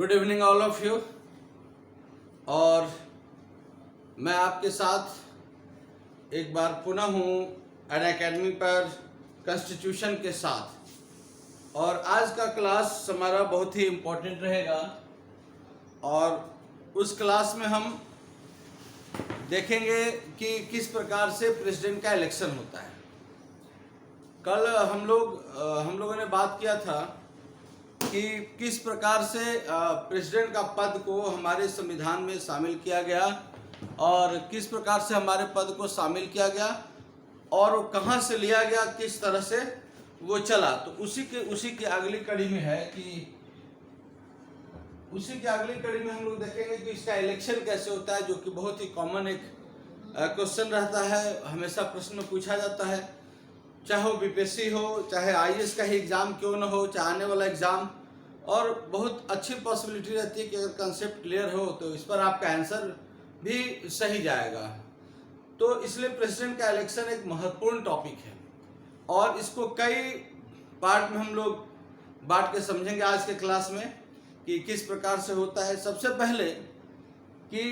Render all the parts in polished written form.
Good evening all of you. और मैं आपके साथ एक बार पुनः हूँ अन अकेडमी पर कॉन्स्टिट्यूशन के साथ। और आज का क्लास हमारा बहुत ही इम्पोर्टेंट रहेगा और उस क्लास में हम देखेंगे कि किस प्रकार से प्रेसिडेंट का इलेक्शन होता है। कल हम लोगों ने बात किया था कि किस प्रकार से प्रेसिडेंट का पद को हमारे संविधान में शामिल किया गया और किस प्रकार से हमारे पद को शामिल किया गया और वो कहाँ से लिया गया, किस तरह से वो चला। तो उसी की अगली कड़ी में है कि उसी की अगली कड़ी में हम लोग देखेंगे कि इसका इलेक्शन कैसे होता है, जो कि बहुत ही कॉमन एक क्वेश्चन रहता है, हमेशा प्रश्न में पूछा जाता है, चाहे वो बीपीएससी हो, चाहे आईएएस का ही एग्ज़ाम क्यों न हो, चाहे आने वाला एग्ज़ाम। और बहुत अच्छी पॉसिबिलिटी रहती है कि अगर कंसेप्ट क्लियर हो तो इस पर आपका आंसर भी सही जाएगा। तो इसलिए प्रेसिडेंट का इलेक्शन एक महत्वपूर्ण टॉपिक है और इसको कई पार्ट में हम लोग बांट के समझेंगे आज के क्लास में कि किस प्रकार से होता है। सबसे पहले कि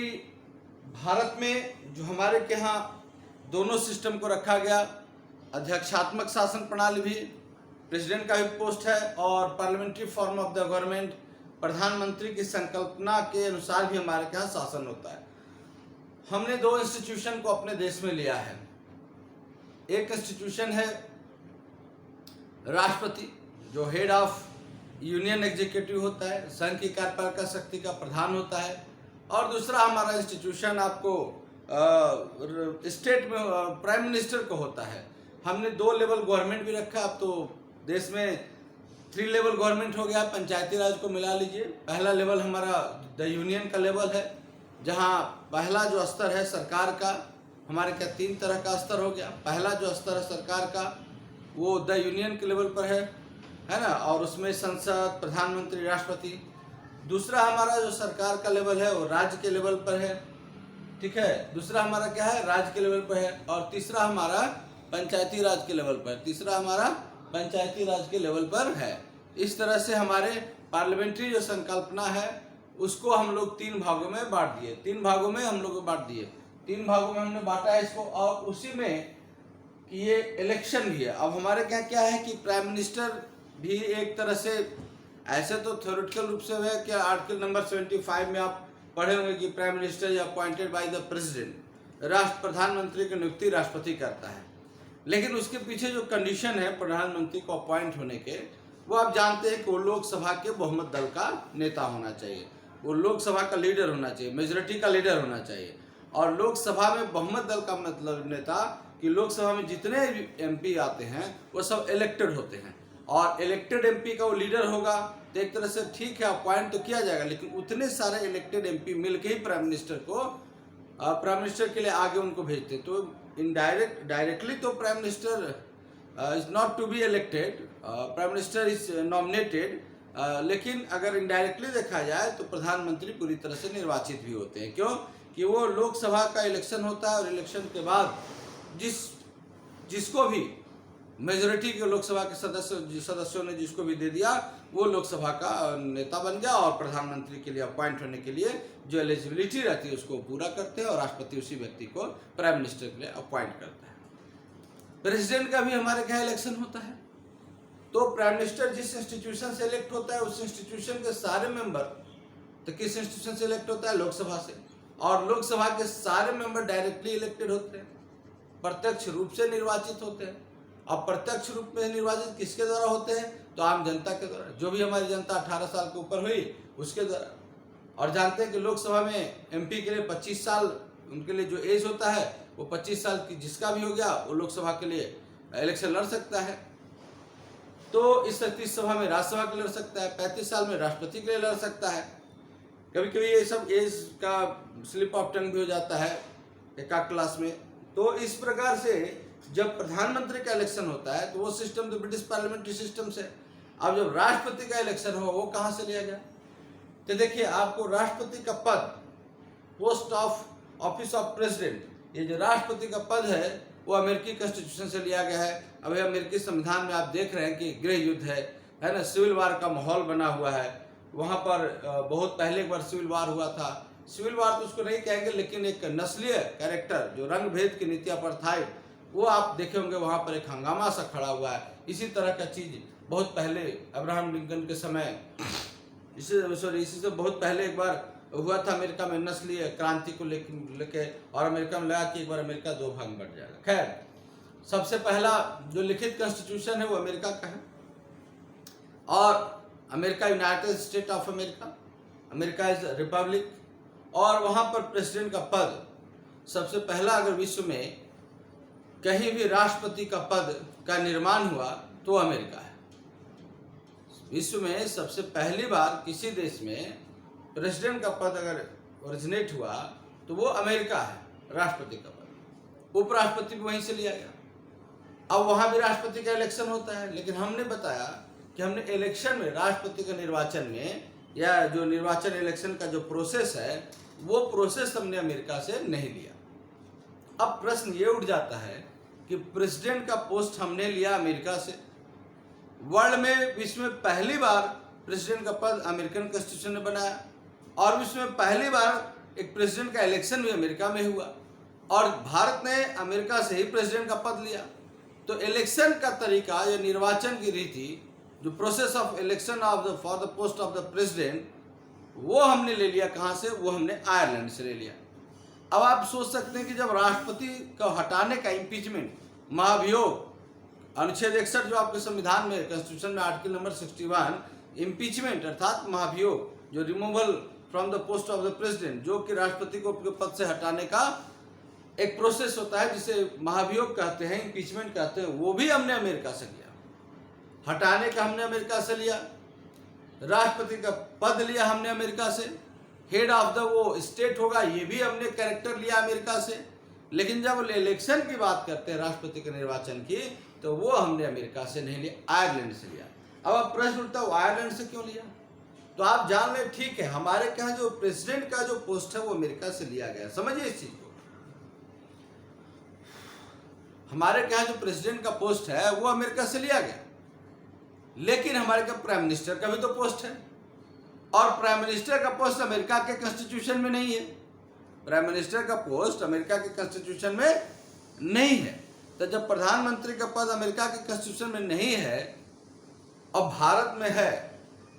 भारत में जो हमारे के यहाँ दोनों सिस्टम को रखा गया, अध्यक्षात्मक शासन प्रणाली भी प्रेसिडेंट का भी पोस्ट है और parliamentary form of the government प्रधानमंत्री की संकल्पना के अनुसार भी हमारे यहाँ शासन होता है। हमने दो इंस्टीट्यूशन को अपने देश में लिया है। एक इंस्टीट्यूशन है राष्ट्रपति, जो हेड ऑफ यूनियन एग्जीक्यूटिव होता है, संघ की कार्यपालिका शक्ति का प्रधान होता है। और दूसरा हमारा इंस्टीट्यूशन आपको स्टेट में प्राइम मिनिस्टर को होता है। हमने दो लेवल गवर्नमेंट भी रखा। अब तो देश में 3 लेवल गवर्नमेंट हो गया, पंचायती राज को मिला लीजिए। पहला लेवल हमारा द यूनियन का लेवल है, जहां पहला जो स्तर है सरकार का, हमारे क्या 3 तरह का स्तर हो गया। पहला जो स्तर है सरकार का वो द यूनियन के लेवल पर है ना, और उसमें संसद, प्रधानमंत्री, राष्ट्रपति। दूसरा हमारा जो सरकार का लेवल है वो राज्य के लेवल पर है, ठीक है। दूसरा हमारा क्या है, राज्य के लेवल पर है। और तीसरा हमारा पंचायती राज के लेवल पर, तीसरा हमारा पंचायती राज के लेवल पर है। इस तरह से हमारे पार्लियामेंट्री जो संकल्पना है उसको हम लोग 3 भागों में बांट दिए। 3 भागों में हम लोग बांट दिए, 3 भागों में हमने बांटा है इसको। और उसी में कि ये इलेक्शन भी है। अब हमारे क्या है कि प्राइम मिनिस्टर भी एक तरह से, ऐसे तो थ्योरेटिकल रूप से है कि आर्टिकल नंबर 75 में आप पढ़े होंगे कि prime minister is appointed by the president. प्रधानमंत्री की नियुक्ति राष्ट्रपति करता है। लेकिन उसके पीछे जो कंडीशन है प्रधानमंत्री को अपॉइंट होने के, वो आप जानते हैं कि वो लोकसभा के बहुमत दल का नेता होना चाहिए, वो लोकसभा का लीडर होना चाहिए, मेजोरिटी का लीडर होना चाहिए। और लोकसभा में बहुमत दल का मतलब नेता कि लोकसभा में जितने एमपी आते हैं वो सब इलेक्टेड होते हैं और इलेक्टेड एमपी का वो लीडर होगा। तो एक तरह से ठीक है, अपॉइंट तो किया जाएगा, लेकिन उतने सारे इलेक्टेड एमपी मिलके ही प्राइम मिनिस्टर के लिए आगे उनको भेजते। तो डायरेक्टली तो prime minister is not to be elected, prime minister is nominated. लेकिन अगर इनडायरेक्टली देखा जाए तो प्रधानमंत्री पूरी तरह से निर्वाचित भी होते हैं। क्यों कि वो लोकसभा का इलेक्शन होता है और इलेक्शन के बाद जिसको भी मेजोरिटी के लोकसभा के सदस्यों ने जिसको भी दे दिया, वो लोकसभा का नेता बन गया और प्रधानमंत्री के लिए अपॉइंट होने के लिए जो एलिजिबिलिटी रहती है उसको पूरा करते हैं और राष्ट्रपति उसी व्यक्ति को प्राइम मिनिस्टर के लिए अपॉइंट करता है। प्रेसिडेंट का भी हमारे क्या इलेक्शन होता है। तो प्राइम मिनिस्टर जिस इंस्टीट्यूशन से इलेक्ट होता है उस इंस्टीट्यूशन के सारे मेंबर, तो किस इंस्टीट्यूशन से इलेक्ट होता है, लोकसभा से। और लोकसभा के सारे मेंबर डायरेक्टली इलेक्टेड होते हैं, प्रत्यक्ष रूप से निर्वाचित होते हैं। अब प्रत्यक्ष रूप में निर्वाचित किसके द्वारा होते हैं, तो आम जनता के द्वारा, जो भी हमारी जनता 18 साल के ऊपर हुई उसके द्वारा। और जानते हैं कि लोकसभा में एमपी के लिए 25 साल उनके लिए जो एज होता है वो 25 साल की जिसका भी हो गया वो लोकसभा के लिए इलेक्शन लड़ सकता है। तो इस 30 सभा में राज्यसभा के लिए लड़ सकता है, 35 साल में राष्ट्रपति के लिए लड़ सकता है। कभी कभी ये सब एज का स्लिप ऑफ टंग भी हो जाता है एक क्लास में। तो इस प्रकार से जब प्रधानमंत्री का इलेक्शन होता है तो वो सिस्टम तो ब्रिटिश पार्लियामेंट्री सिस्टम से। अब जब राष्ट्रपति का इलेक्शन हो वो कहाँ से लिया गया, तो देखिए आपको राष्ट्रपति का पद, post of office of president, ये जो राष्ट्रपति का पद है वो अमेरिकी कॉन्स्टिट्यूशन से लिया गया है। अभी अमेरिकी संविधान में आप देख रहे हैं कि गृह युद्ध है ना, सिविल वार का माहौल बना हुआ है वहाँ पर बहुत पहले एक बार सिविल वार हुआ था। सिविल वार तो उसको नहीं कहेंगे, लेकिन एक नस्लीय कैरेक्टर जो रंग भेद की नीति अपार्थाइड, वो आप देखे होंगे वहाँ पर एक हंगामा सा खड़ा हुआ है। इसी तरह का चीज़ बहुत पहले अब्राहम लिंकन के समय, इसी से बहुत पहले एक बार हुआ था अमेरिका में नस्लीय क्रांति को लेके, और अमेरिका में लगा कि एक बार अमेरिका दो भाग में बट जाएगा। खैर, सबसे पहला जो लिखित कॉन्स्टिट्यूशन है वो अमेरिका का है, और America United state of America, America is Republic, और वहाँ पर प्रेसिडेंट का पद सबसे पहला, अगर विश्व में कहीं भी राष्ट्रपति का पद का निर्माण हुआ तो अमेरिका है। विश्व में सबसे पहली बार किसी देश में प्रेसिडेंट का पद अगर ओरिजिनेट हुआ तो वो अमेरिका है, राष्ट्रपति का पद। उपराष्ट्रपति भी वहीं से लिया गया। अब वहाँ भी राष्ट्रपति का इलेक्शन होता है, लेकिन हमने बताया कि हमने इलेक्शन में, राष्ट्रपति के निर्वाचन में, या जो निर्वाचन इलेक्शन का जो प्रोसेस है, वो प्रोसेस हमने अमेरिका से नहीं लिया। अब प्रश्न ये उठ जाता है कि प्रेसिडेंट का पोस्ट हमने लिया अमेरिका से। वर्ल्ड में, विश्व में पहली बार प्रेसिडेंट का पद अमेरिकन कॉन्स्टिट्यूशन ने बनाया, और विश्व में पहली बार एक प्रेसिडेंट का इलेक्शन भी अमेरिका में हुआ, और भारत ने अमेरिका से ही प्रेसिडेंट का पद लिया। तो इलेक्शन का तरीका, या निर्वाचन की रीति, जो process of election for the post of the president, वो हमने ले लिया कहाँ से? वो हमने आयरलैंड से ले लिया। अब आप सोच सकते हैं कि जब राष्ट्रपति को हटाने का, इम्पीचमेंट, महाभियोग, अनुच्छेद 61 जो आपके संविधान में, कॉन्स्टिट्यूशन में आर्टिकल नंबर 61, इम्पीचमेंट अर्थात महाभियोग, जो removal from the post of the president, जो कि राष्ट्रपति को अपने पद से हटाने का एक प्रोसेस होता है, जिसे महाभियोग कहते हैं, इम्पीचमेंट कहते हैं, वो भी हमने अमेरिका से लिया। हटाने का हमने अमेरिका से लिया, राष्ट्रपति का पद लिया हमने अमेरिका से, हेड ऑफ द वो स्टेट होगा, ये भी हमने कैरेक्टर लिया अमेरिका से। लेकिन जब इलेक्शन की बात करते हैं, राष्ट्रपति के निर्वाचन की, तो वो हमने अमेरिका से नहीं लिया, आयरलैंड से लिया। अब प्रश्न उठता है, आयरलैंड से क्यों लिया? तो आप जान लें, ठीक है, हमारे यहाँ जो प्रेसिडेंट का जो पोस्ट है वो अमेरिका से लिया गया। समझिए इस चीज को, हमारे यहाँ जो प्रेसिडेंट का पोस्ट है वो अमेरिका से लिया गया, लेकिन हमारे यहाँ प्राइम मिनिस्टर का भी तो पोस्ट है, और प्राइम मिनिस्टर का पोस्ट अमेरिका के कॉन्स्टिट्यूशन में नहीं है। प्राइम मिनिस्टर का पोस्ट अमेरिका के कॉन्स्टिट्यूशन में नहीं है। तो जब प्रधानमंत्री का पद अमेरिका के कॉन्स्टिट्यूशन में नहीं है और भारत में है,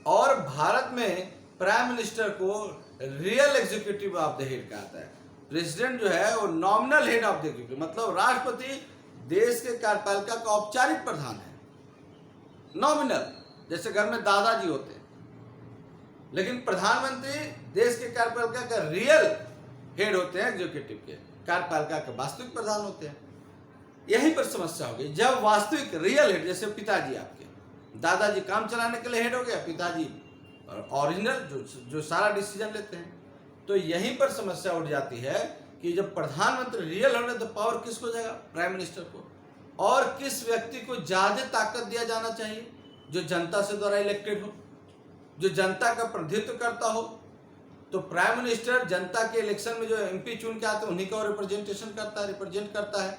और भारत में प्राइम मिनिस्टर को real executive of the head कहता है, प्रेसिडेंट जो है वो nominal head of the executive, मतलब राष्ट्रपति देश के कार्यपालिका का औपचारिक प्रधान है, नॉमिनल, जैसे घर में दादाजी होते हैं। लेकिन प्रधानमंत्री देश के कार्यपालिका का रियल हेड होते हैं, एग्जीक्यूटिव के, कार्यपालिका के वास्तविक प्रधान होते हैं। यहीं पर समस्या हो गई, जब वास्तविक रियल हेड, जैसे पिताजी आपके, दादाजी काम चलाने के लिए हेड हो गया, पिताजी ओरिजिनल जो सारा डिसीजन लेते हैं। तो यहीं पर समस्या उठ जाती है कि जब प्रधानमंत्री रियल होने, तो पावर किसको जाएगा? प्राइम मिनिस्टर को। और किस व्यक्ति को ज्यादा ताकत दिया जाना चाहिए? जो जनता से द्वारा इलेक्टेड हो, जो जनता का प्रतिनिधित्व करता हो। तो प्राइम मिनिस्टर जनता के इलेक्शन में जो एमपी चुन के आते हैं उन्हीं का रिप्रेजेंट करता है।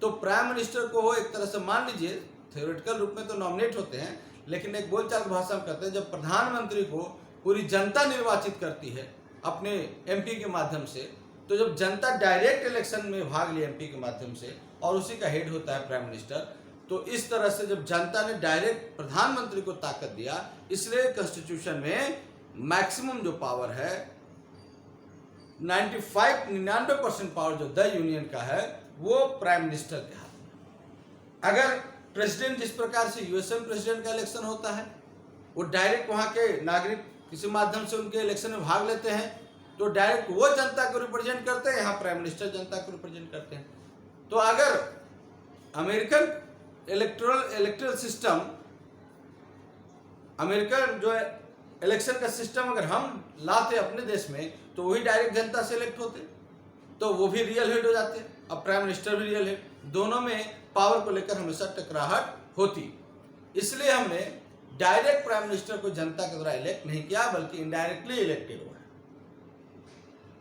तो प्राइम मिनिस्टर को वो एक तरह से, मान लीजिए थ्योरेटिकल रूप में तो नॉमिनेट होते हैं, लेकिन एक बोलचाल भाषा में कहते हैं, जब प्रधानमंत्री को पूरी जनता निर्वाचित करती है अपने एमपी के माध्यम से, तो जब जनता डायरेक्ट इलेक्शन में भाग लिया एमपी के माध्यम से, और उसी का हेड होता है प्राइम मिनिस्टर, तो इस तरह से जब जनता ने डायरेक्ट प्रधानमंत्री को ताकत दिया, इसलिए कॉन्स्टिट्यूशन में मैक्सिमम जो पावर है 99% पावर जो द यूनियन का है वो प्राइम मिनिस्टर के हाथ में। अगर प्रेसिडेंट, जिस प्रकार से यूएसए प्रेसिडेंट का इलेक्शन होता है, वो डायरेक्ट वहाँ के नागरिक किसी माध्यम से उनके इलेक्शन में भाग लेते हैं, तो डायरेक्ट वो जनता को रिप्रेजेंट करते हैं, यहाँ प्राइम मिनिस्टर जनता को रिप्रेजेंट करते हैं। तो अगर अमेरिकन इलेक्टोरल सिस्टम, अमेरिकन जो है इलेक्शन का सिस्टम अगर हम लाते अपने देश में, तो वही डायरेक्ट जनता से इलेक्ट होते, तो वो भी रियल हेड हो जाते, अब प्राइम मिनिस्टर भी रियल हेड। दोनों में पावर को लेकर हमेशा टकराहट होती, इसलिए हमने डायरेक्ट प्राइम मिनिस्टर को जनता के द्वारा इलेक्ट नहीं किया, बल्कि इनडायरेक्टली इलेक्टेड हुआ है।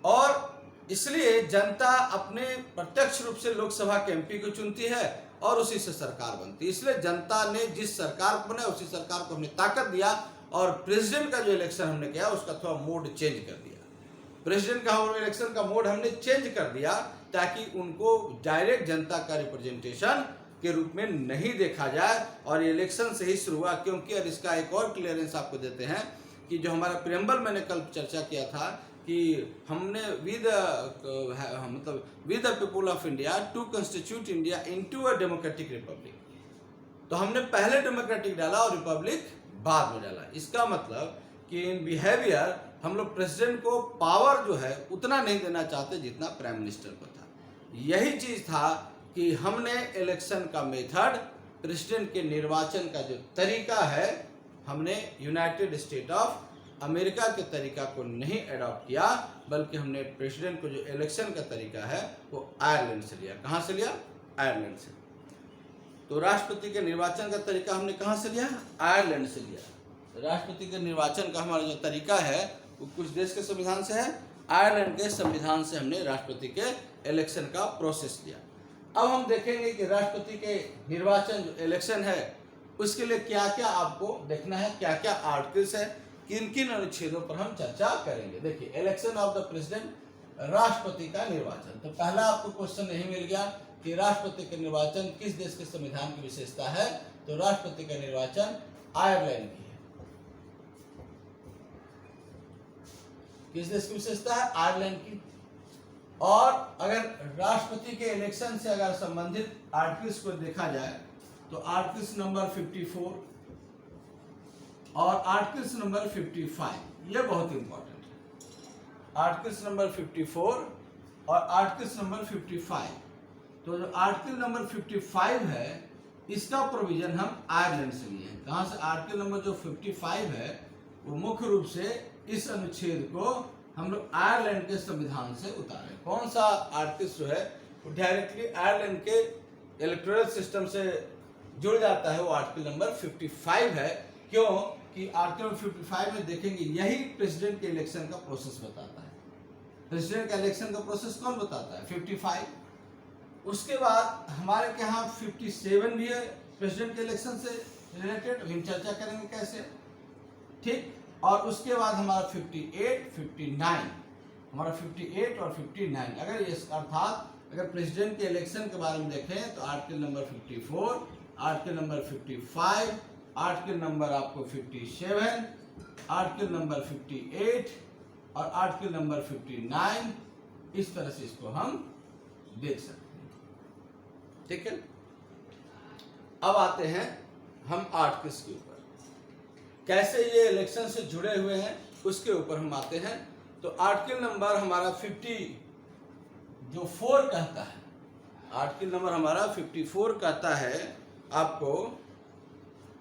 और इसलिए जनता अपने प्रत्यक्ष रूप से लोकसभा के एमपी को चुनती है और उसी से सरकार बनती है। इसलिए जनता ने जिस सरकार को बनाया उसी सरकार को हमने ताकत दिया, और प्रेसिडेंट का जो इलेक्शन हमने किया उसका थोड़ा मोड चेंज कर दिया। प्रेसिडेंट का इलेक्शन का मोड हमने चेंज कर दिया ताकि उनको डायरेक्ट जनता का रिप्रेजेंटेशन के रूप में नहीं देखा जाए, और इलेक्शन से ही शुरू हुआ। क्योंकि और इसका एक और क्लियरेंस आपको देते हैं कि जो हमारा प्रियम्बल मैंने कल चर्चा किया था कि हमने with the people of India to constitute India into a democratic republic, तो हमने पहले डेमोक्रेटिक डाला और रिपब्लिक बाद में डाला। इसका मतलब कि इन बिहेवियर हम लोग प्रेसिडेंट को पावर जो है उतना नहीं देना चाहते जितना प्राइम मिनिस्टर को था। यही चीज था कि हमने इलेक्शन का मेथड, प्रेसिडेंट के निर्वाचन का जो तरीका है, हमने यूनाइटेड स्टेट ऑफ अमेरिका के तरीका को नहीं अडॉप्ट किया, बल्कि हमने प्रेसिडेंट को जो इलेक्शन का तरीका है वो आयरलैंड से लिया। कहाँ से लिया? आयरलैंड से। तो राष्ट्रपति के निर्वाचन का तरीका हमने कहाँ से लिया? आयरलैंड से लिया। राष्ट्रपति के निर्वाचन का हमारा जो तरीका है वो कुछ देश के संविधान से है, आयरलैंड के संविधान से हमने राष्ट्रपति के इलेक्शन का प्रोसेस लिया। अब हम देखेंगे कि राष्ट्रपति के निर्वाचन जो इलेक्शन है उसके लिए क्या क्या आपको देखना है, क्या क्या आर्टिकल्स है, किन किन अनुच्छेदों पर हम चर्चा करेंगे। देखिए, इलेक्शन ऑफ द प्रेसिडेंट, राष्ट्रपति का निर्वाचन। तो पहला आपको क्वेश्चन यही मिल गया कि राष्ट्रपति का निर्वाचन किस देश के संविधान की विशेषता है, तो राष्ट्रपति का निर्वाचन आयरलैंड की है। किस देश की विशेषता है? आयरलैंड की। और अगर राष्ट्रपति के इलेक्शन से अगर संबंधित आर्टिकल्स को देखा जाए तो आर्टिकल्स नंबर 54 और आर्टिकल्स नंबर 55 ये बहुत इंपॉर्टेंट है। आर्टिकल्स नंबर 54 और आर्टिकल्स नंबर 55, तो जो आर्टिकल नंबर 55 है इसका प्रोविजन हम आयरलैंड से लिए हैं। कहाँ से? आर्टिकल नंबर जो 55 है वो मुख्य रूप से इस अनुच्छेद को हम लोग आयरलैंड के संविधान से उतारे। कौन सा आर्टिकल जो है वो डायरेक्टली आयरलैंड के इलेक्टोरल सिस्टम से जुड़ जाता है, वो आर्टिकल नंबर 55 है। क्यों कि आर्टिकल 55 में देखेंगे यही प्रेसिडेंट के इलेक्शन का प्रोसेस बताता है। प्रेसिडेंट का इलेक्शन का प्रोसेस कौन बताता है? 55। उसके बाद हमारे के यहाँ 57 भी है प्रेसिडेंट के इलेक्शन से रिलेटेड, हम चर्चा करेंगे कैसे, ठीक। और उसके बाद हमारा 58, 59, हमारा 58 और 59, अगर ये अर्थात अगर प्रेसिडेंट के इलेक्शन के बारे में देखें तो article number 54, article number 55, article number आपको 57, आर्टिकल नंबर 58 और आर्टिकल नंबर 59, इस तरह से इसको हम देख सकते हैं, ठीक है। अब आते हैं हम आर्टिकल्स के ऊपर, कैसे ये इलेक्शन से जुड़े हुए हैं उसके ऊपर हम आते हैं। तो आर्टिकल नंबर हमारा 54 कहता है, आर्टिकल नंबर हमारा 54 कहता है आपको,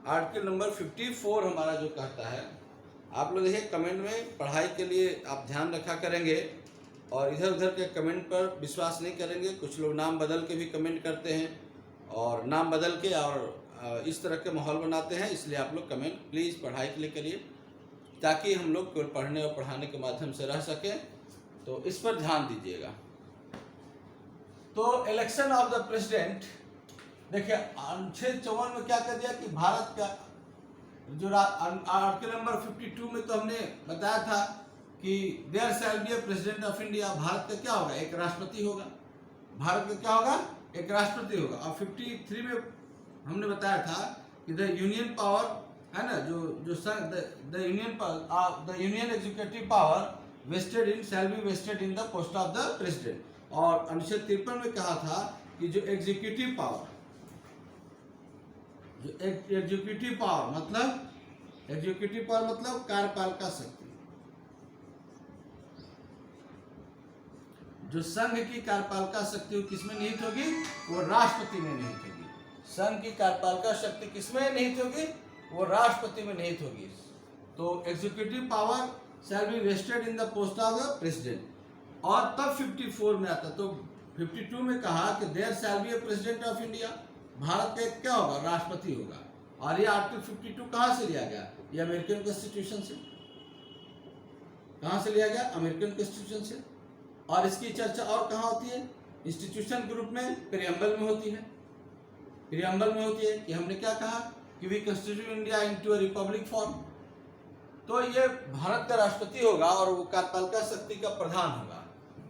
आर्टिकल नंबर 54 हमारा जो कहता है, आप लोग देखिए कमेंट में पढ़ाई के लिए आप ध्यान रखा करेंगे और इधर उधर के कमेंट पर विश्वास नहीं करेंगे। कुछ लोग नाम बदल के भी कमेंट करते हैं और नाम बदल के और इस तरह के माहौल बनाते हैं, इसलिए आप लोग कमेंट प्लीज़ पढ़ाई के लिए करिए ताकि हम लोग केवल पढ़ने और पढ़ाने के माध्यम से रह सकें, तो इस पर ध्यान दीजिएगा। तो इलेक्शन ऑफ द प्रेसिडेंट, देखिए अनुच्छेद 54 में क्या कर दिया कि भारत का जो आर्टिकल नंबर 52 में तो हमने बताया था कि there shall be a president of India, Bharat का क्या होगा? एक राष्ट्रपति होगा। भारत का क्या होगा? एक राष्ट्रपति होगा। और 53 में हमने बताया था कि द यूनियन पावर है ना, the union executive power vested in shall be vested in the post of the president. और अनुच्छेद 53 में कहा था कि जो एग्जीक्यूटिव पावर मतलब कार्यपालिका शक्ति, जो संघ की कार्यपालिका शक्ति किसमें निहित होगी? वो राष्ट्रपति में निहित होगी। संघ की कार्यपालिका शक्ति किसमें निहित होगी? वो राष्ट्रपति में निहित होगी। तो executive power shall be vested in the post of the president. और तब 54 में आता, तो 52 में कहा कि there shall be a president of India, Bharat का एक क्या होगा? राष्ट्रपति होगा। और ये आर्टिकल 52 कहाँ से लिया गया? ये अमेरिकन कॉन्स्टिट्यूशन से। कहाँ से लिया गया? अमेरिकन कॉन्स्टिट्यूशन से। और इसकी चर्चा और कहाँ होती है? इंस्टीट्यूशन ग्रुप में, प्रियम्बल में होती है। प्रियम्बल में होती है कि हमने क्या कहा कि we constitute India into a republic form. तो ये भारत का राष्ट्रपति होगा और वो कार्यपालिका शक्ति का प्रधान होगा।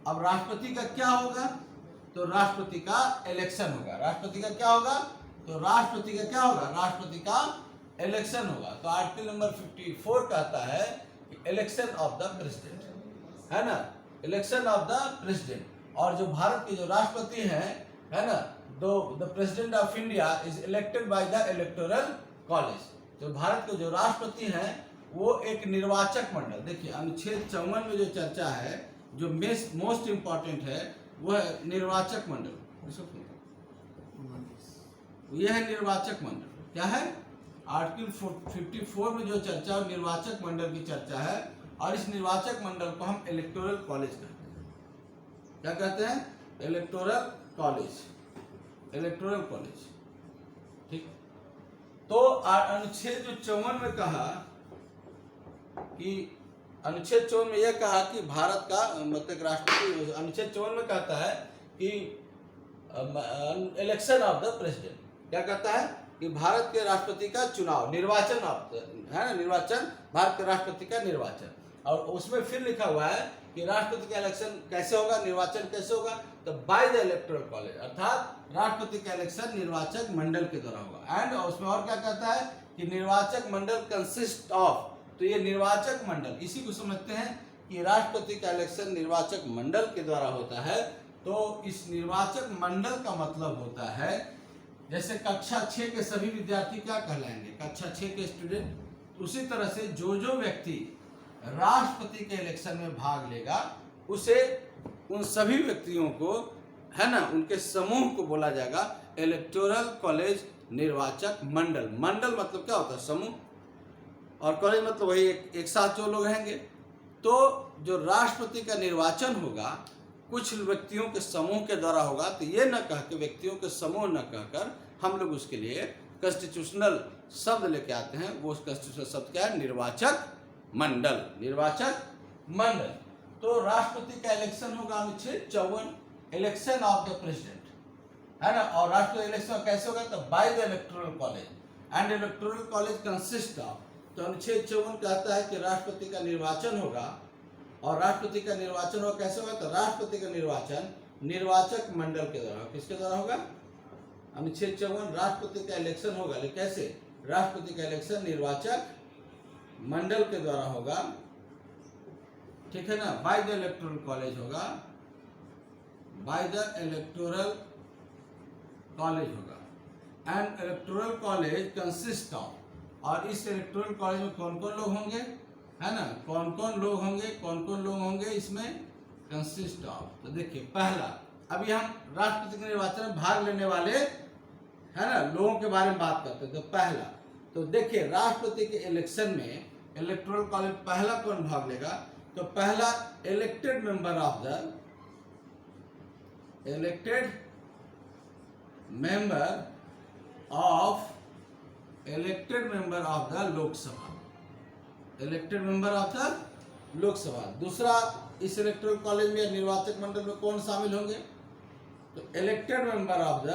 अब राष्ट्रपति का क्या होगा? तो राष्ट्रपति का इलेक्शन होगा। राष्ट्रपति का क्या होगा? तो राष्ट्रपति का क्या होगा? राष्ट्रपति का इलेक्शन होगा। तो आर्टिकल नंबर 54 कहता है कि इलेक्शन ऑफ द प्रेसिडेंट, है ना, इलेक्शन ऑफ द प्रेसिडेंट। और जो भारत के जो राष्ट्रपति हैं, है ना, the president of India is elected by the electoral college. जो भारत के जो राष्ट्रपति हैं वो एक निर्वाचक मंडल, देखिए अनुच्छेद 54 में जो चर्चा है, जो मोस्ट इम्पॉर्टेंट है वो है निर्वाचक मंडल। यह है निर्वाचक मंडल। क्या है? आर्टिकल 54 में जो चर्चा है निर्वाचक मंडल की चर्चा है, और इस निर्वाचक मंडल को हम इलेक्टोरल कॉलेज कहते हैं। क्या कहते हैं? Electoral college, electoral college. ठीक। तो अनुच्छेद 54 में कहा कि अनुच्छेद 54 में यह कहा कि भारत का मतलब राष्ट्रपति, अनुच्छेद 54 में कहता है कि इलेक्शन ऑफ द प्रेसिडेंट, क्या कहता है कि भारत के राष्ट्रपति का चुनाव, निर्वाचन है ना, निर्वाचन, भारत के राष्ट्रपति का निर्वाचन। और उसमें फिर लिखा हुआ है कि राष्ट्रपति का इलेक्शन कैसे होगा, निर्वाचन कैसे होगा? तो बाय द इलेक्टोरल कॉलेज, अर्थात राष्ट्रपति का इलेक्शन निर्वाचक मंडल के द्वारा होगा। एंड उसमें और क्या कहता है कि निर्वाचक मंडल कंसिस्ट ऑफ, तो ये निर्वाचक मंडल, इसी को समझते हैं कि राष्ट्रपति का इलेक्शन निर्वाचक मंडल के द्वारा होता है। तो इस निर्वाचक मंडल का मतलब होता है, जैसे कक्षा 6 के सभी विद्यार्थी क्या कहलाएंगे? कक्षा 6 के स्टूडेंट। उसी तरह से जो व्यक्ति राष्ट्रपति के इलेक्शन में भाग लेगा, उसे, उन सभी व्यक्तियों को, है ना, उनके समूह को बोला जाएगा इलेक्टोरल कॉलेज निर्वाचक मंडल। मंडल मतलब क्या होता है? समूह, और कॉलेज मतलब वही एक साथ जो लोग रहेंगे। तो जो राष्ट्रपति का निर्वाचन होगा कुछ व्यक्तियों के समूह के द्वारा होगा। तो ये न कह के, व्यक्तियों के समूह न कहकर हम लोग उसके लिए कॉन्स्टिट्यूशनल शब्द लेके आते हैं। वो कॉन्स्टिट्यूशनल शब्द क्या है? निर्वाचक मंडल, निर्वाचक मंडल। तो राष्ट्रपति का इलेक्शन होगा अनुच्छेद 54, इलेक्शन ऑफ द प्रेसिडेंट, है ना। और राष्ट्रपति इलेक्शन कैसे होगा? तो by the electoral college, and electoral college consist of, तो अनुच्छेद 54 कहता है कि राष्ट्रपति का निर्वाचन होगा, और राष्ट्रपति का निर्वाचन होगा कैसे होगा? तो राष्ट्रपति का निर्वाचन निर्वाचक मंडल के द्वारा, किसके द्वारा होगा? अनुच्छेद 54, राष्ट्रपति का इलेक्शन होगा, लेकिन कैसे? राष्ट्रपति का इलेक्शन निर्वाचक मंडल के द्वारा होगा, ठीक है ना। बाय द इलेक्टोरल कॉलेज होगा, बाय द इलेक्टोरल कॉलेज होगा। And electoral college consist of, और इस इलेक्टोरल कॉलेज में कौन कौन लोग होंगे, है ना, कौन कौन लोग होंगे, कौन कौन लोग होंगे इसमें? Consist of. तो देखिए पहला, अभी हम राष्ट्रपति के निर्वाचन में भाग लेने वाले, है ना, लोगों के बारे में बात करते हैं। तो पहला, तो देखिए राष्ट्रपति के इलेक्शन में इलेक्टोरल कॉलेज पहला कौन भाग लेगा? तो पहला elected member of the, elected member of, elected member of the Lok Sabha, elected member of the Lok Sabha. दूसरा, इस इलेक्टोरल कॉलेज में निर्वाचक मंडल में कौन शामिल होंगे? तो elected member of the,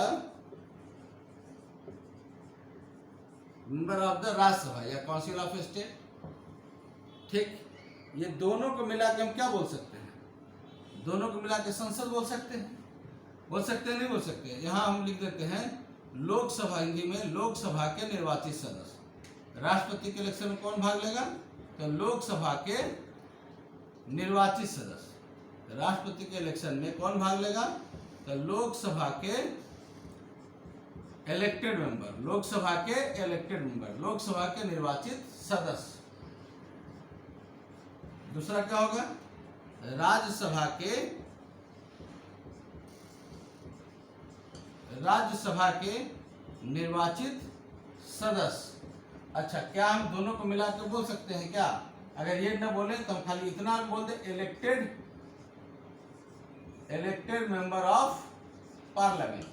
member of the Rajya Sabha या काउंसिल ऑफ स्टेट। ठीक, ये दोनों को मिला के हम क्या बोल सकते हैं? दोनों को मिला के संसद बोल सकते हैं। बोल सकते हैं, नहीं बोल सकते? यहाँ हम लिख देते हैं लोकसभा, हिंदी में लोकसभा के निर्वाचित सदस्य। राष्ट्रपति के इलेक्शन में कौन भाग लेगा? तो लोकसभा के निर्वाचित सदस्य। राष्ट्रपति के इलेक्शन में कौन भाग लेगा? तो लोकसभा के इलेक्टेड मेंबर, लोकसभा के इलेक्टेड मेंबर, लोकसभा के निर्वाचित सदस्य। दूसरा क्या होगा? राज्यसभा के, राज्यसभा के निर्वाचित सदस्य। अच्छा, क्या हम दोनों को मिला के बोल सकते हैं क्या? अगर ये न बोले तो हम खाली इतना बोल दे, elected, elected member of parliament,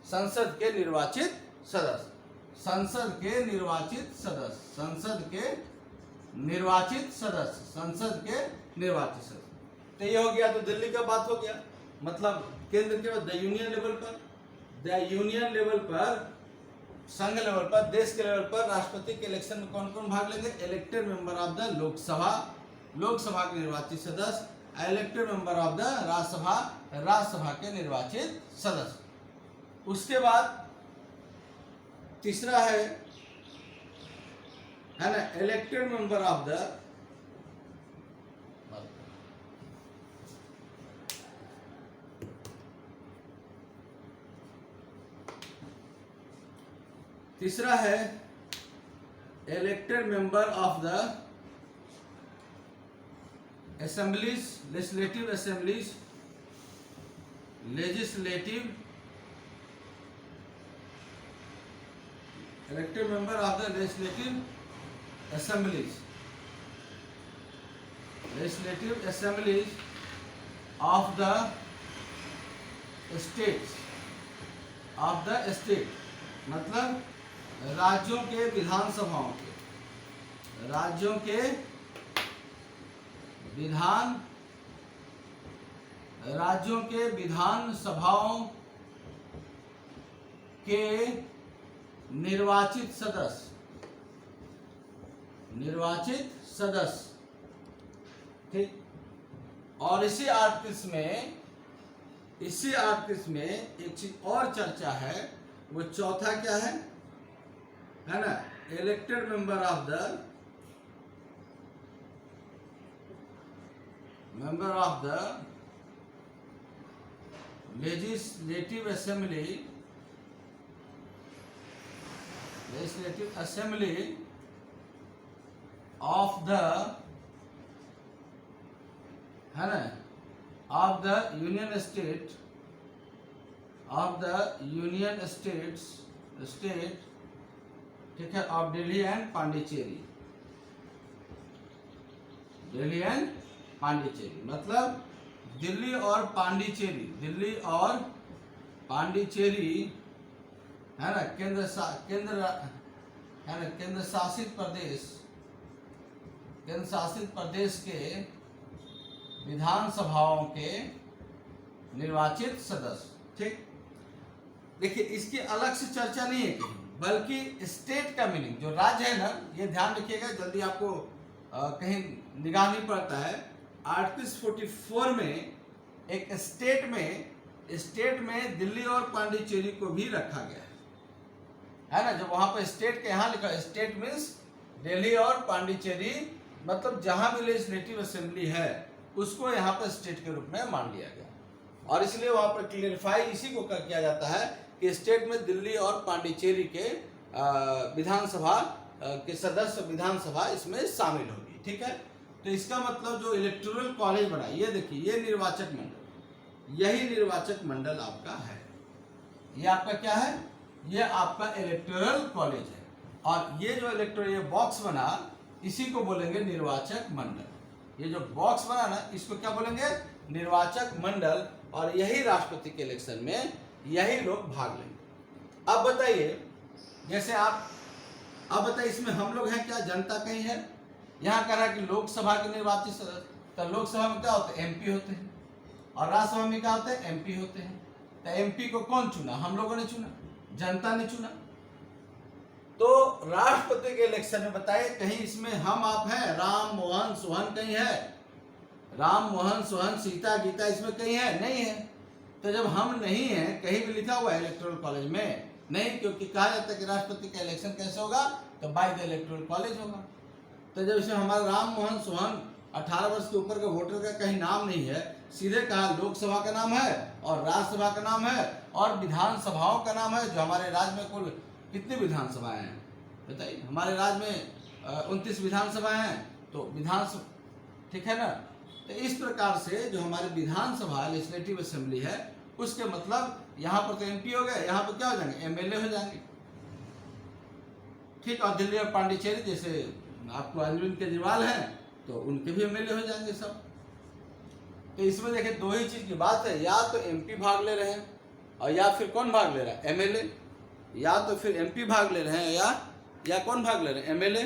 संसद के निर्वाचित सदस्य, संसद के निर्वाचित सदस्य, संसद के निर्वाचित सदस्य, संसद के निर्वाचित सदस्य। तो ये हो गया। तो दिल्ली का बात हो गया, मतलब केंद्र के बाद द यूनियन लेवल पर, द यूनियन लेवल पर संघ लेवल पर, देश के लेवल पर राष्ट्रपति के इलेक्शन में कौन कौन भाग लेंगे? Elected member of the Lok Sabha, Lok Sabha के निर्वाचित सदस्य, elected member of the Rajya Sabha, Rajya Sabha के निर्वाचित सदस्य। उसके बाद तीसरा है ना, इलेक्टेड मेंबर ऑफ द, तीसरा है elected member of the assemblies, legislative assemblies, legislative, elected member of the legislative assemblies, legislative assemblies of the states, of the state, मतलब राज्यों के विधानसभाओं के, राज्यों के विधान, राज्यों के विधान सभाओं के निर्वाचित सदस्य, निर्वाचित सदस्य, ठीक। और इसी आर्टिकल में एक चीज और चर्चा है, वो चौथा क्या है ना, elected member of the, member of the legislative assembly, legislative assembly of the, है ना, of the union state, of the union states, state, ठीक है, of Delhi and Pondicherry, Delhi and Pondicherry, मतलब दिल्ली और पांडिचेरी, दिल्ली और पांडिचेरी है ना, केंद्र शासित प्रदेश के विधानसभाओं के निर्वाचित सदस्य, ठीक। देखिए इसकी अलग से चर्चा नहीं है कहीं, बल्कि स्टेट का मीनिंग, जो राज्य है ना, ये ध्यान रखिएगा, जल्दी आपको कहीं निगाह नहीं पड़ता है। आर्टिकल 44 में एक स्टेट में दिल्ली और पांडिचेरी को भी रखा गया है ना, जब वहां पर स्टेट के यहाँ लिखा, स्टेट मीन्स दिल्ली और पांडिचेरी, मतलब जहां भी लेजिस्लेटिव असेंबली है उसको यहाँ पर स्टेट के रूप में मान लिया गया, और इसलिए वहां पर क्लियरिफाई इसी को किया जाता है कि स्टेट में दिल्ली और पांडिचेरी के विधानसभा के सदस्य, विधानसभा इसमें शामिल होगी, ठीक है। तो इसका मतलब जो इलेक्टोरल कॉलेज बना, ये देखिए, ये निर्वाचक मंडल, यही निर्वाचक मंडल आपका है, ये आपका क्या है, ये आपका इलेक्टोरल कॉलेज है, और ये जो इलेक्टोरल ये बॉक्स बना, इसी को बोलेंगे निर्वाचक मंडल। ये जो बॉक्स बना ना, इसको क्या बोलेंगे, निर्वाचक मंडल, और यही राष्ट्रपति के इलेक्शन में यही लोग भाग लेंगे। अब बताइए, जैसे अब बताइए, इसमें हम लोग हैं क्या, जनता कहीं है? यहाँ कह रहा है कि लोकसभा के निर्वाचित सदस्य, तो लोकसभा में क्या होते हैं, एमपी होते हैं, और राज्यसभा में क्या होते हैं, एमपी होते हैं। तो एमपी को कौन चुना, हम लोगों ने चुना, जनता ने चुना। तो राष्ट्रपति के इलेक्शन में बताइए, कहीं इसमें हम आप हैं, राम मोहन सोहन कहीं है, राम मोहन सोहन सीता गीता इसमें कहीं है, नहीं है। तो जब हम नहीं है, कहीं भी लिखा हुआ है इलेक्टोरल कॉलेज में नहीं, क्योंकि कहा जाता है कि राष्ट्रपति का इलेक्शन कैसे होगा, तो बाय द इलेक्टोरल कॉलेज होगा। तो जब इसमें हमारा राम मोहन सोहन 18 वर्ष के ऊपर के वोटर का कहीं नाम नहीं है, सीधे कहा लोकसभा का नाम है और राज्यसभा का नाम है और विधानसभाओं का नाम है, जो हमारे राज्य में कुल कितनी विधानसभाएं हैं बताइए, हमारे राज्य में 29 विधानसभाएं हैं, तो विधानसभा, ठीक है ना। तो इस प्रकार से जो हमारे विधानसभा लेजिस्लेटिव असेंबली है, उसके मतलब यहाँ पर तो एमपी हो गए, यहाँ पर क्या हो जाएंगे, एमएलए हो जाएंगे, ठीक। और दिल्ली और पांडिचेरी जैसे आपको अरविंद केजरीवाल हैं, तो उनके भी एमएलए हो जाएंगे सब। तो इसमें देखिए दो ही चीज की बात है, या तो एमपी भाग ले रहे हैं और या फिर कौन भाग ले रहा है, एमएलए, या तो फिर एमपी भाग ले रहे हैं या कौन भाग ले रहे हैं, एमएलए।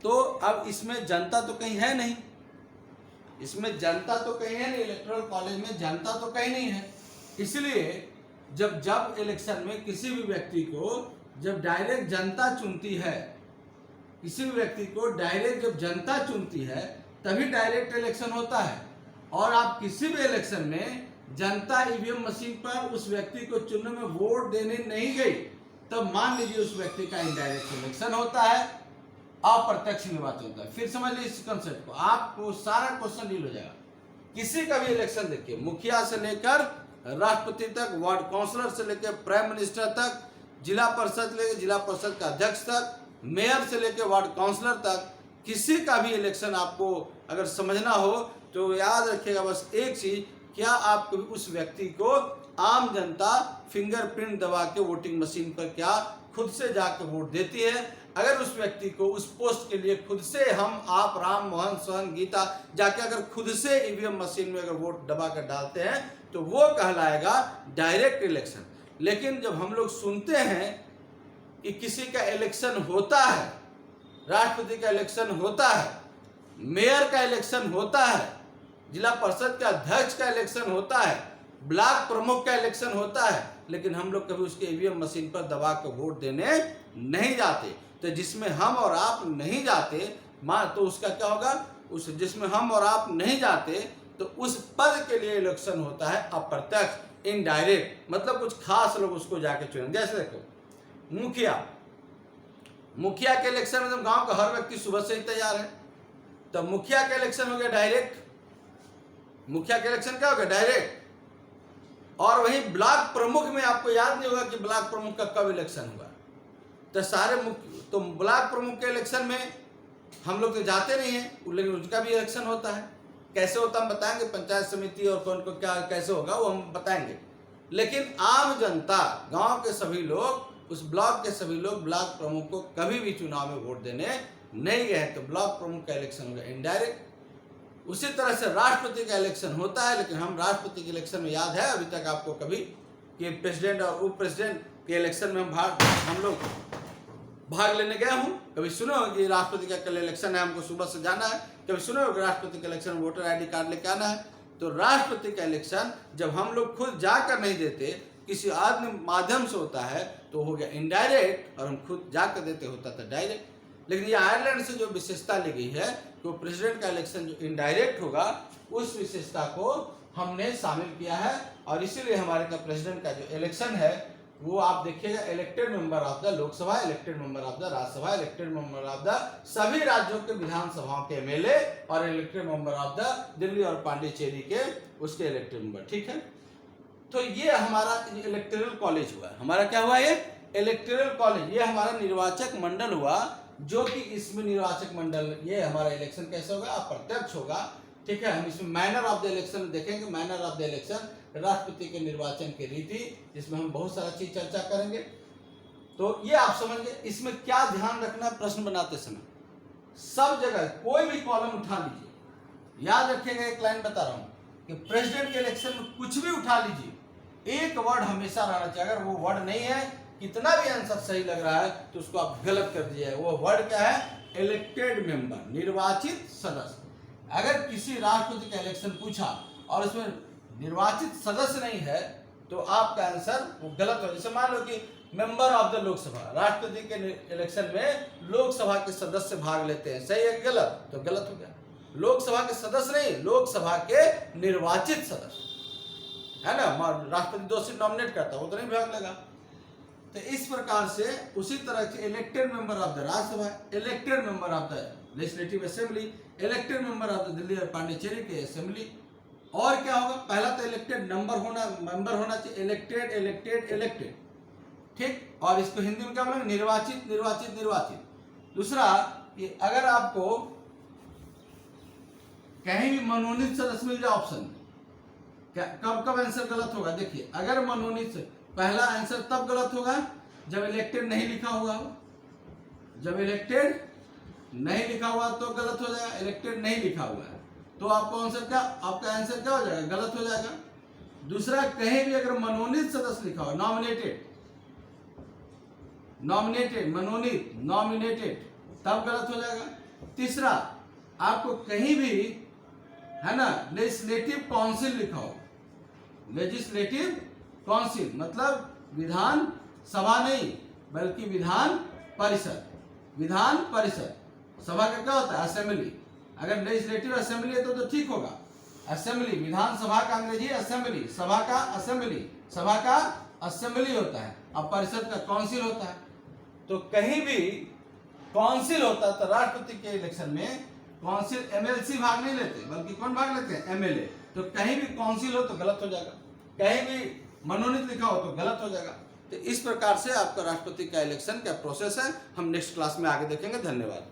तो अब इसमें जनता तो कहीं है नहीं, इसमें जनता तो कहीं है नहीं, इलेक्टोरल कॉलेज में जनता तो कहीं नहीं है। इसलिए जब इलेक्शन में किसी भी व्यक्ति को जब डायरेक्ट जनता चुनती है, किसी भी व्यक्ति को डायरेक्ट जब जनता चुनती है तभी डायरेक्ट इलेक्शन होता है। और आप किसी भी इलेक्शन में जनता ईवीएम मशीन पर उस व्यक्ति को चुनने में वोट देने नहीं गई, तब मान लीजिए उस व्यक्ति का इनडायरेक्ट इलेक्शन होता है, अप्रत्यक्ष निर्वाचन होता है। फिर समझ लीजिए इस कंसेप्ट को, आपको सारा क्वेश्चन डील हो जाएगा। किसी का भी इलेक्शन देखिए, मुखिया से लेकर राष्ट्रपति तक, वार्ड काउंसलर से लेकर प्राइम मिनिस्टर तक, जिला परिषद से लेकर जिला परिषद का अध्यक्ष तक, मेयर से लेकर वार्ड काउंसलर तक, किसी का भी इलेक्शन आपको अगर समझना हो तो याद रखिएगा बस एक चीज, क्या आप कभी उस व्यक्ति को आम जनता फिंगरप्रिंट दबा के वोटिंग मशीन पर क्या खुद से जाकर वोट देती है? अगर उस व्यक्ति को उस पोस्ट के लिए खुद से हम आप राम मोहन सोहन गीता जाके अगर खुद से ईवीएम मशीन में अगर वोट दबा कर डालते हैं तो वो कहलाएगा डायरेक्ट इलेक्शन। लेकिन जब हम लोग सुनते हैं कि किसी का इलेक्शन होता है, राष्ट्रपति का इलेक्शन होता है, मेयर का इलेक्शन होता है, जिला परिषद का अध्यक्ष का इलेक्शन होता है, ब्लॉक प्रमुख का इलेक्शन होता है, लेकिन हम लोग कभी उसके ईवीएम मशीन पर दबा कर वोट देने नहीं जाते। तो जिसमें हम और आप नहीं जाते, तो उसका क्या होगा, उस जिसमें हम और आप नहीं जाते तो उस पद के लिए इलेक्शन होता है अप्रत्यक्ष, इनडायरेक्ट, मतलब कुछ खास लोग उसको जाके चुनेंगे। जैसे देखो मुखिया के इलेक्शन में तो गांव का हर व्यक्ति सुबह से ही तैयार है, तब मुखिया का इलेक्शन हो गया डायरेक्ट। मुखिया का इलेक्शन क्या होगा, डायरेक्ट। और वहीं ब्लॉक प्रमुख में आपको याद नहीं होगा कि ब्लॉक प्रमुख का कब इलेक्शन हुआ, तो ब्लॉक प्रमुख के इलेक्शन में हम लोग तो जाते नहीं हैं, लेकिन उसका भी इलेक्शन होता है। कैसे होता हम बताएंगे, पंचायत समिति और कौन को क्या कैसे होगा वो हम बताएंगे। लेकिन आम जनता, गांव के सभी लोग, उस ब्लॉक के सभी लोग ब्लॉक प्रमुख को कभी भी चुनाव में वोट देने नहीं गए, तो ब्लॉक प्रमुख का इलेक्शन होगा इनडायरेक्ट। उसी तरह से राष्ट्रपति का इलेक्शन होता है, लेकिन हम राष्ट्रपति के इलेक्शन में याद है अभी तक आपको कभी कि प्रेसिडेंट और उप प्रेसिडेंट के इलेक्शन में हम लोग भाग लेने गए हूँ? कभी सुने हो कि राष्ट्रपति का कल इलेक्शन है, हमको सुबह से जाना है? कभी सुने हो कि राष्ट्रपति का इलेक्शन वोटर आईडी कार्ड लेके आना है? तो राष्ट्रपति का इलेक्शन जब हम लोग खुद जाकर नहीं देते, किसी आदमी माध्यम से होता है, तो हो गया इनडायरेक्ट, और हम खुद जाकर देते होता था डायरेक्ट। लेकिन ये आयरलैंड से जो विशेषता ली गई है तो प्रेसिडेंट का इलेक्शन जो इनडायरेक्ट होगा, उस विशेषता को हमने शामिल किया है। और इसीलिए हमारे का प्रेसिडेंट का जो इलेक्शन है वो आप देखिएगा, elected member of the Lok Sabha, elected member of the Rajya Sabha, elected member of the सभी राज्यों के विधानसभाओं के एमएलए, और elected member of the Delhi और पांडिचेरी के उसके इलेक्टेड मेंबर। ठीक है, तो ये हमारा इलेक्टोरल कॉलेज हुआ। हमारा क्या हुआ, ये इलेक्टोरल कॉलेज, ये हमारा निर्वाचक मंडल हुआ, जो कि इसमें निर्वाचक मंडल, ये हमारा इलेक्शन कैसे होगा, अप्रत्यक्ष होगा। ठीक है, हम इसमें मैनर ऑफ द इलेक्शन देखेंगे, मैनर ऑफ द इलेक्शन, राष्ट्रपति के निर्वाचन की रीति, जिसमें हम बहुत सारा चीज चर्चा करेंगे। तो ये आप समझ गए। इसमें क्या ध्यान रखना है प्रश्न बनाते समय, सब जगह कोई भी कॉलम उठा लीजिए, याद रखिएगा, एक लाइन बता रहा हूं कि प्रेसिडेंट के इलेक्शन में कुछ भी उठा लीजिए, एक वर्ड हमेशा रहना चाहिए। अगर वो वर्ड नहीं है, कितना भी आंसर सही लग रहा है, तो उसको आप गलत कर दीजिए। वो वर्ड क्या है, इलेक्टेड मेंबर, निर्वाचित सदस्य। अगर किसी राष्ट्रपति का इलेक्शन पूछा और उसमें निर्वाचित सदस्य नहीं है, तो आपका आंसर वो गलत हो। जैसे मान लो कि मेंबर ऑफ द लोकसभा, राष्ट्रपति के इलेक्शन में लोकसभा के सदस्य भाग लेते हैं, सही है कि गलत? तो गलत हो गया। लोकसभा के सदस्य नहीं, लोकसभा के निर्वाचित सदस्य है ना, राष्ट्रपति 2 सीट नॉमिनेट करता है, वो तो नहीं भाग लेगा। तो इस प्रकार से उसी तरह से elected member of the Rajya Sabha, elected member of the legislative assembly, elected member of the Delhi और पांडिचेरी के असेंबली। और क्या होगा, पहला तो इलेक्टेड मेंबर होना चाहिए, इलेक्टेड इलेक्टेड इलेक्टेड, ठीक। और इसको हिंदी में क्या बोलेंगे, निर्वाचित निर्वाचित निर्वाचित। दूसरा, कि अगर आपको कहीं भी मनोनीत सदस्य मिल जाए ऑप्शन में, कब कब आंसर गलत होगा, देखिए, अगर मनोनीत, पहला आंसर तब गलत होगा जब इलेक्टेड नहीं लिखा हुआ हो। जब इलेक्टेड नहीं लिखा हुआ तो गलत हो जाएगा, इलेक्टेड नहीं लिखा हुआ है तो आपको आंसर क्या, आपका आंसर क्या हो जाएगा, गलत हो जाएगा। दूसरा, कहीं भी अगर मनोनीत सदस्य लिखा हो, नॉमिनेटेड, नॉमिनेटेड, मनोनीत, नॉमिनेटेड, तब गलत हो जाएगा। तीसरा, आपको कहीं भी है ना लेजिस्लेटिव काउंसिल लिखा हो, लेजिस्लेटिव काउंसिल मतलब विधान सभा नहीं, बल्कि विधान परिषद। विधान परिषद सभा का क्या होता है? असेंबली। अगर लेजिस्लेटिव असेंबली है तो ठीक होगा। असेंबली, विधानसभा का अंग्रेजी असेंबली, सभा का असेंबली, सभा का असेंबली होता है। अब परिषद का काउंसिल होता है। तो कहीं भी काउंसिल होता है तो राष्ट्रपति के इलेक्शन में काउंसिल एमएलसी भाग नहीं लेते, बल्कि कौन भाग लेते हैं? एमएलए। तो कहीं भी काउंसिल हो तो गलत हो जाएगा, कहीं भी मनोनीत लिखा हो तो गलत हो जाएगा। तो इस प्रकार से आपका राष्ट्रपति का इलेक्शन का प्रोसेस है। हम नेक्स्ट क्लास में आगे देखेंगे। धन्यवाद।